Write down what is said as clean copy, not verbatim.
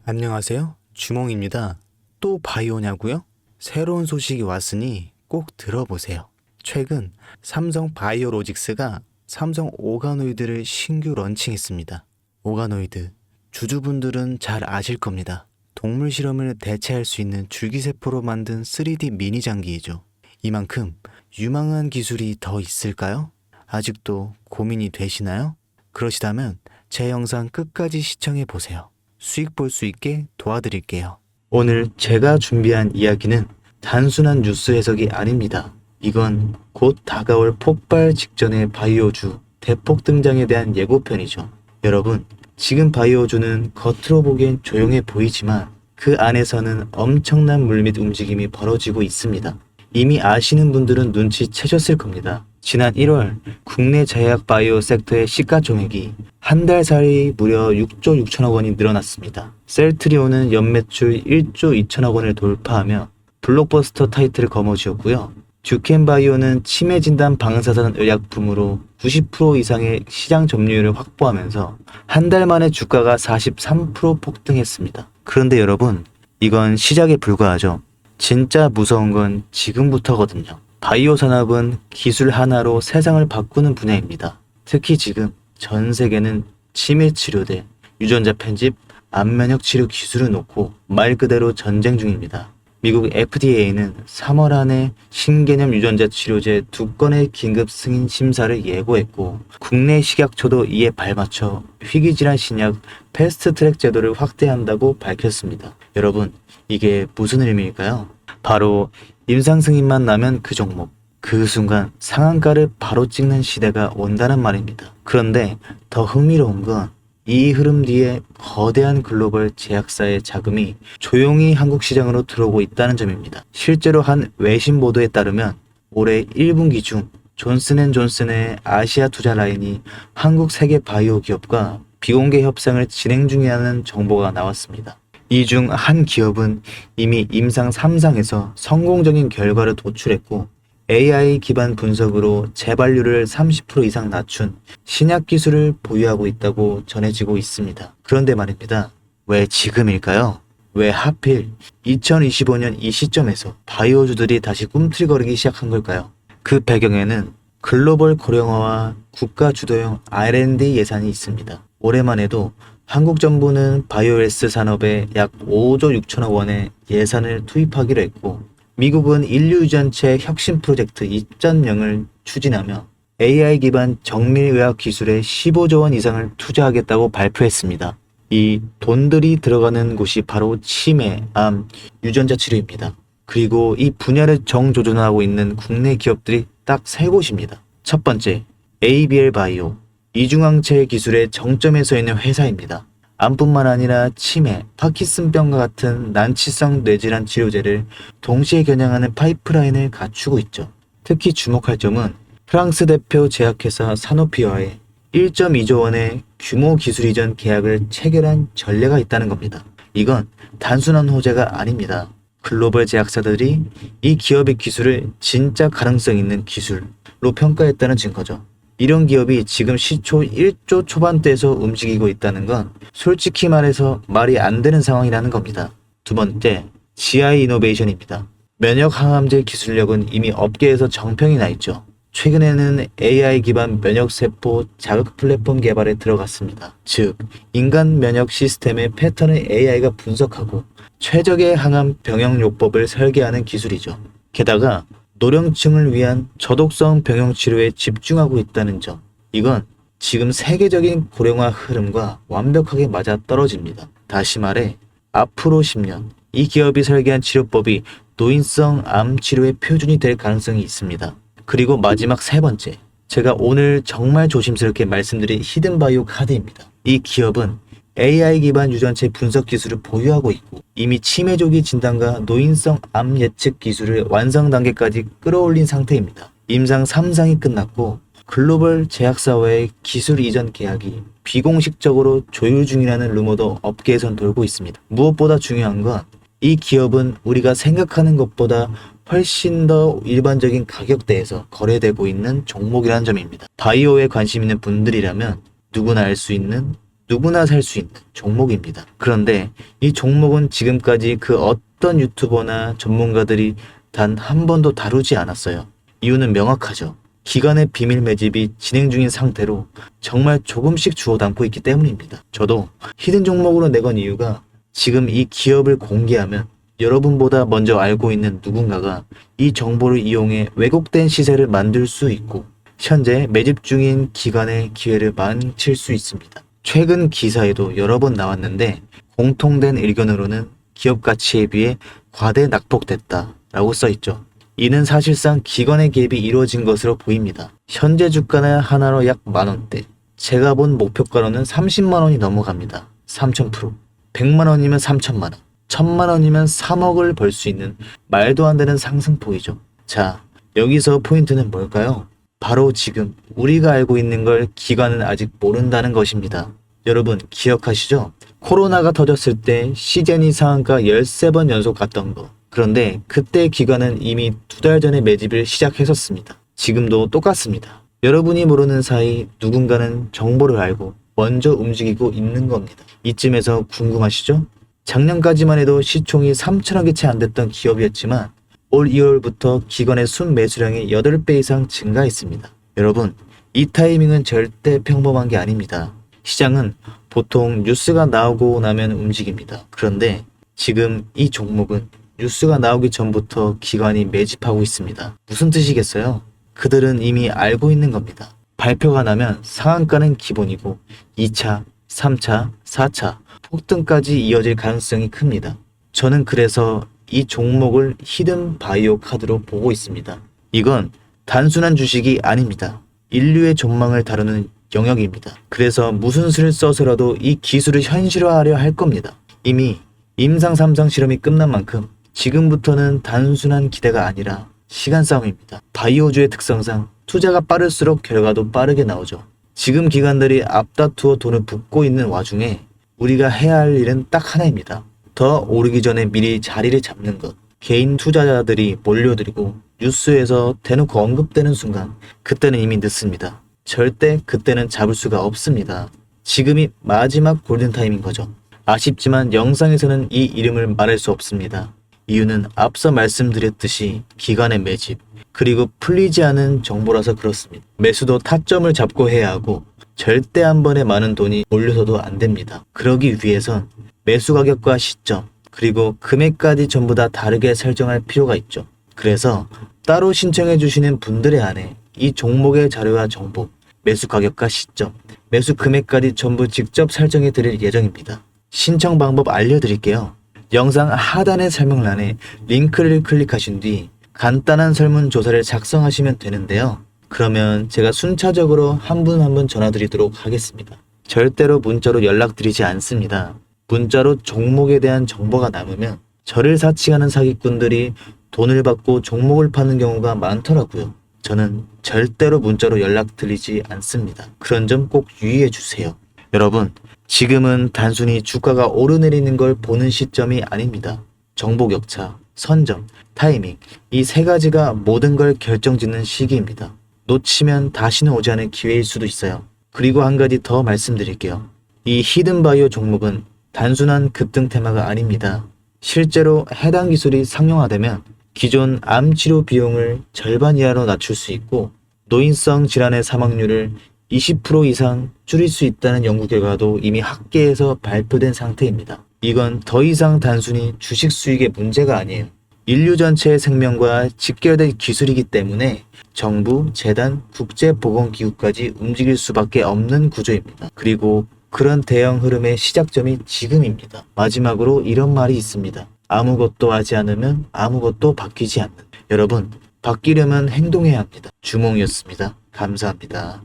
안녕하세요. 주몽입니다. 또 바이오냐고요? 새로운 소식이 왔으니 꼭 들어보세요. 최근 삼성 바이오로직스가 삼성 오가노이드를 신규 런칭했습니다. 오가노이드, 주주분들은 잘 아실 겁니다. 동물 실험을 대체할 수 있는 줄기세포로 만든 3D 미니 장기이죠. 이만큼 유망한 기술이 더 있을까요? 아직도 고민이 되시나요? 그러시다면 제 영상 끝까지 시청해 보세요. 수익 볼 수 있게 도와드릴게요. 오늘 제가 준비한 이야기는 단순한 뉴스 해석이 아닙니다. 이건 곧 다가올 폭발 직전의 바이오주 대폭 등장에 대한 예고편이죠. 여러분, 지금 바이오주는 겉으로 보기엔 조용해 보이지만 그 안에서는 엄청난 물밑 움직임이 벌어지고 있습니다. 이미 아시는 분들은 눈치채셨을 겁니다. 지난 1월 국내 제약 바이오 섹터의 시가총액이 한 달 사이 무려 6조 6천억 원이 늘어났습니다. 셀트리온은 연매출 1조 2천억 원을 돌파하며 블록버스터 타이틀을 거머쥐었고요. 듀켄바이오는 치매 진단 방사선 의약품으로 90% 이상의 시장 점유율을 확보하면서 한 달 만에 주가가 43% 폭등했습니다. 그런데 여러분, 이건 시작에 불과하죠. 진짜 무서운 건 지금부터거든요. 바이오 산업은 기술 하나로 세상을 바꾸는 분야입니다. 특히 지금 전 세계는 치매 치료대, 유전자 편집, 암면역 치료 기술을 놓고 말 그대로 전쟁 중입니다. 미국 FDA는 3월 안에 신개념 유전자 치료제 2건의 긴급 승인 심사를 예고했고, 국내 식약처도 이에 발맞춰 희귀질환 신약 패스트트랙 제도를 확대한다고 밝혔습니다. 여러분, 이게 무슨 의미일까요? 바로 임상 승인만 나면 그 종목, 그 순간 상한가를 바로 찍는 시대가 온다는 말입니다. 그런데 더 흥미로운 건 이 흐름 뒤에 거대한 글로벌 제약사의 자금이 조용히 한국 시장으로 들어오고 있다는 점입니다. 실제로 한 외신 보도에 따르면 올해 1분기 중 존슨앤존슨의 아시아 투자 라인이 한국 세계 바이오 기업과 비공개 협상을 진행 중이라는 정보가 나왔습니다. 이 중 한 기업은 이미 임상 3상에서 성공적인 결과를 도출했고, AI 기반 분석으로 재발률을 30% 이상 낮춘 신약 기술을 보유하고 있다고 전해지고 있습니다. 그런데 말입니다. 왜 지금일까요? 왜 하필 2025년 이 시점에서 바이오주들이 다시 꿈틀거리기 시작한 걸까요? 그 배경에는 글로벌 고령화와 국가 주도형 R&D 예산이 있습니다. 올해만 해도 한국 정부는 바이오헬스 산업에 약 5조 6천억 원의 예산을 투입하기로 했고, 미국은 인류유전체 혁신 프로젝트 2.0을 추진하며 AI 기반 정밀의학 기술에 15조 원 이상을 투자하겠다고 발표했습니다. 이 돈들이 들어가는 곳이 바로 치매, 암, 유전자 치료입니다. 그리고 이 분야를 정조준하고 있는 국내 기업들이 딱 세 곳입니다. 첫 번째, ABL 바이오, 이중항체 기술의 정점에 서 있는 회사입니다. 암뿐만 아니라 치매, 파킨슨병과 같은 난치성 뇌질환 치료제를 동시에 겨냥하는 파이프라인을 갖추고 있죠. 특히 주목할 점은 프랑스 대표 제약회사 사노피와의 1.2조 원의 규모 기술 이전 계약을 체결한 전례가 있다는 겁니다. 이건 단순한 호재가 아닙니다. 글로벌 제약사들이 이 기업의 기술을 진짜 가능성 있는 기술로 평가했다는 증거죠. 이런 기업이 지금 시초 1조 초반대에서 움직이고 있다는 건 솔직히 말해서 말이 안 되는 상황이라는 겁니다. 두 번째, GI 이노베이션입니다. 면역 항암제 기술력은 이미 업계에서 정평이 나 있죠. 최근에는 AI 기반 면역세포 자극 플랫폼 개발에 들어갔습니다. 즉, 인간 면역 시스템의 패턴을 AI가 분석하고 최적의 항암 병용요법을 설계하는 기술이죠. 게다가 노령층을 위한 저독성 병용 치료에 집중하고 있다는 점, 이건 지금 세계적인 고령화 흐름과 완벽하게 맞아 떨어집니다. 다시 말해, 앞으로 10년 이 기업이 설계한 치료법이 노인성 암 치료의 표준이 될 가능성이 있습니다. 그리고 마지막 세 번째, 제가 오늘 정말 조심스럽게 말씀드린 히든바이오 카드입니다. 이 기업은 AI 기반 유전체 분석 기술을 보유하고 있고, 이미 치매 조기 진단과 노인성 암 예측 기술을 완성 단계까지 끌어올린 상태입니다. 임상 3상이 끝났고, 글로벌 제약사와의 기술 이전 계약이 비공식적으로 조율 중이라는 루머도 업계에선 돌고 있습니다. 무엇보다 중요한 건 이 기업은 우리가 생각하는 것보다 훨씬 더 일반적인 가격대에서 거래되고 있는 종목이라는 점입니다. 바이오에 관심 있는 분들이라면 누구나 알 수 있는 누구나 살 수 있는 종목입니다. 그런데 이 종목은 지금까지 그 어떤 유튜버나 전문가들이 단 한 번도 다루지 않았어요. 이유는 명확하죠. 기관의 비밀 매집이 진행 중인 상태로 정말 조금씩 주워 담고 있기 때문입니다. 저도 히든 종목으로 내건 이유가 지금 이 기업을 공개하면 여러분보다 먼저 알고 있는 누군가가 이 정보를 이용해 왜곡된 시세를 만들 수 있고 현재 매집 중인 기관의 기회를 망칠 수 있습니다. 최근 기사에도 여러 번 나왔는데 공통된 의견으로는 기업 가치에 비해 과대 낙폭됐다라고 써있죠. 이는 사실상 기관의 개입이 이루어진 것으로 보입니다. 현재 주가는 하나로 약 만원대, 제가 본 목표가로는 30만원이 넘어갑니다. 3000%. 100만원이면 3천만원, 1000만원이면 3억을 벌 수 있는 말도 안 되는 상승폭이죠. 자, 여기서 포인트는 뭘까요? 바로 지금 우리가 알고 있는 걸 기관은 아직 모른다는 것입니다. 여러분 기억하시죠? 코로나가 터졌을 때 시제니 상한가 13번 연속 갔던 거. 그런데 그때 기관은 이미 2달 전에 매집을 시작했었습니다. 지금도 똑같습니다. 여러분이 모르는 사이 누군가는 정보를 알고 먼저 움직이고 있는 겁니다. 이쯤에서 궁금하시죠? 작년까지만 해도 시총이 3천억이 채 안 됐던 기업이었지만 올 2월부터 기관의 순매수량이 8배 이상 증가했습니다. 여러분, 이 타이밍은 절대 평범한 게 아닙니다. 시장은 보통 뉴스가 나오고 나면 움직입니다. 그런데 지금 이 종목은 뉴스가 나오기 전부터 기관이 매집하고 있습니다. 무슨 뜻이겠어요? 그들은 이미 알고 있는 겁니다. 발표가 나면 상한가는 기본이고 2차, 3차, 4차 폭등까지 이어질 가능성이 큽니다. 저는 그래서 이 종목을 히든 바이오 카드로 보고 있습니다. 이건 단순한 주식이 아닙니다. 인류의 전망을 다루는 영역입니다. 그래서 무슨 수를 써서라도 이 기술을 현실화하려 할 겁니다. 이미 임상 3상 실험이 끝난 만큼 지금부터는 단순한 기대가 아니라 시간 싸움입니다. 바이오주의 특성상 투자가 빠를수록 결과도 빠르게 나오죠. 지금 기관들이 앞다투어 돈을 붓고 있는 와중에 우리가 해야 할 일은 딱 하나입니다. 더 오르기 전에 미리 자리를 잡는 것. 개인 투자자들이 몰려들고 뉴스에서 대놓고 언급되는 순간 그때는 이미 늦습니다. 절대 그때는 잡을 수가 없습니다. 지금이 마지막 골든타임인 거죠. 아쉽지만 영상에서는 이 이름을 말할 수 없습니다. 이유는 앞서 말씀드렸듯이 기관의 매집, 그리고 풀리지 않은 정보라서 그렇습니다. 매수도 타점을 잡고 해야 하고 절대 한 번에 많은 돈이 몰려서도 안 됩니다. 그러기 위해선 매수 가격과 시점, 그리고 금액까지 전부 다 다르게 설정할 필요가 있죠. 그래서 따로 신청해 주시는 분들의 안에 이 종목의 자료와 정보, 매수 가격과 시점, 매수 금액까지 전부 직접 설정해 드릴 예정입니다. 신청 방법 알려드릴게요. 영상 하단의 설명란에 링크를 클릭하신 뒤 간단한 설문조사를 작성하시면 되는데요. 그러면 제가 순차적으로 한 분 한 분 전화드리도록 하겠습니다. 절대로 문자로 연락드리지 않습니다. 문자로 종목에 대한 정보가 남으면 저를 사칭하는 사기꾼들이 돈을 받고 종목을 파는 경우가 많더라고요. 저는 절대로 문자로 연락드리지 않습니다. 그런 점 꼭 유의해 주세요. 여러분, 지금은 단순히 주가가 오르내리는 걸 보는 시점이 아닙니다. 정보 격차, 선점, 타이밍, 이 세 가지가 모든 걸 결정짓는 시기입니다. 놓치면 다시는 오지 않을 기회일 수도 있어요. 그리고 한 가지 더 말씀드릴게요. 이 히든바이오 종목은 단순한 급등 테마가 아닙니다. 실제로 해당 기술이 상용화되면 기존 암 치료 비용을 절반 이하로 낮출 수 있고 노인성 질환의 사망률을 20% 이상 줄일 수 있다는 연구 결과도 이미 학계에서 발표된 상태입니다. 이건 더 이상 단순히 주식 수익의 문제가 아니에요. 인류 전체의 생명과 직결된 기술이기 때문에 정부, 재단, 국제보건기구까지 움직일 수밖에 없는 구조입니다. 그리고 그런 대형 흐름의 시작점이 지금입니다. 마지막으로 이런 말이 있습니다. 아무것도 하지 않으면 아무것도 바뀌지 않는. 여러분, 바뀌려면 행동해야 합니다. 주몽이었습니다. 감사합니다.